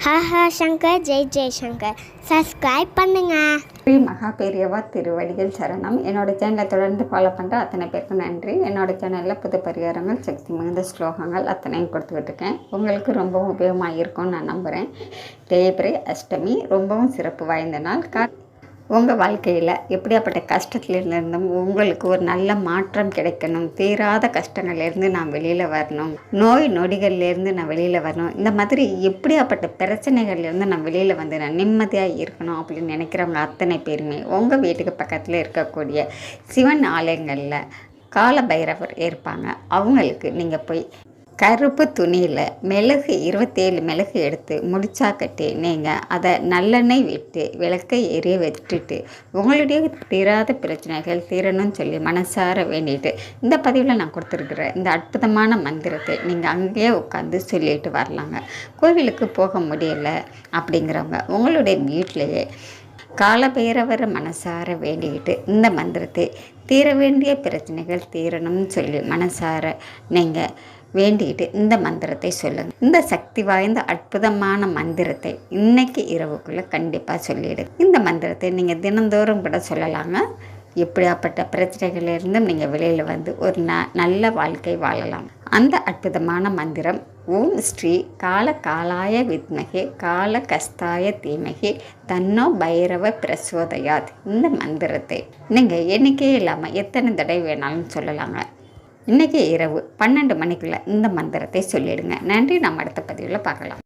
Haha Shankar Jai Jai Shankar subscribe பண்ணுங்க. ஸ்ரீ மகா பெரியவா திருவடிகள் சரணம். என்னோட சேனலை தொடர்ந்து ஃபாலோ பண்ணுற அத்தனை பேருக்கு நன்றி. என்னோட சேனலில் புது பரிகாரங்கள், சக்தி மிகுந்த ஸ்லோகங்கள் அத்தனையும் கொடுத்துக்கிட்டு இருக்கேன். உங்களுக்கு ரொம்பவும் உபயோகமாக இருக்கும்னு நான் நம்புகிறேன். தேய்பிரை அஷ்டமி ரொம்பவும் சிறப்பு வாய்ந்த நாள். உங்கள் வாழ்க்கையில் எப்படியாப்பட்ட கஷ்டத்துலேருந்தும் உங்களுக்கு ஒரு நல்ல மாற்றம் கிடைக்கணும், தீராத கஷ்டங்கள்லேருந்து நான் வெளியில் வரணும், நோய் நொடிகள்லேருந்து நான் வெளியில் வரணும், இந்த மாதிரி எப்படியாப்பட்ட பிரச்சனைகள்லேருந்து நான் வெளியில் வந்து நான் நிம்மதியாக இருக்கணும் அப்படின்னு நினைக்கிறவங்க அத்தனை பேருமே உங்கள் வீட்டுக்கு பக்கத்தில் இருக்கக்கூடிய சிவன் ஆலயங்களில் கால பைரவர் இருப்பாங்க. அவங்களுக்கு நீங்கள் போய் கருப்பு துணியில் மிளகு 27 மிளகு எடுத்து முடிச்சா கட்டி நீங்கள் அதை நல்லெண்ணெய் விட்டு விளக்கை எரிய வச்சுட்டு உங்களுடைய தீராத பிரச்சனைகள் தீரணும்னு சொல்லி மனசார வேண்டிட்டு இந்த பதிவில் நான் கொடுத்துருக்குற இந்த அற்புதமான மந்திரத்தை நீங்கள் அங்கேயே உட்காந்து சொல்லிட்டு வரலாங்க. கோவிலுக்கு போக முடியலை அப்படிங்கிறவங்க உங்களுடைய வீட்டிலையே காலபைரவரை மனசார வேண்டிக்கிட்டு இந்த மந்திரத்தை தீர வேண்டிய பிரச்சனைகள் தீரணும்னு சொல்லி மனசார நீங்கள் வேண்டிக்கிட்டு இந்த மந்திரத்தை சொல்லுங்கள். இந்த சக்தி வாய்ந்த அற்புதமான மந்திரத்தை இன்னைக்கு இரவுக்குள்ளே கண்டிப்பாக சொல்லிவிடு. இந்த மந்திரத்தை நீங்கள் தினந்தோறும் கூட சொல்லலாங்க. எப்படியாப்பட்ட பிரச்சனைகளிலிருந்தும் நீங்கள் வெளியில் வந்து ஒரு நல்ல வாழ்க்கை வாழலாம். அந்த அற்புதமான மந்திரம் ஓம் ஸ்ரீ கால காலாய வித்மகே கால கஸ்தாய தீமகி தன்னோ பைரவ பிரசோதயாத். இந்த மந்திரத்தை நீங்கள் எண்ணிக்கையே இல்லாமல் எத்தனை தடவை வேணாலும் சொல்லலாங்க. இன்றைக்கி இரவு 12 மணிக்குள்ளே இந்த மந்திரத்தை சொல்லிவிடுங்க. நன்றி. நம்ம அடுத்த பதிவில் பார்க்கலாம்.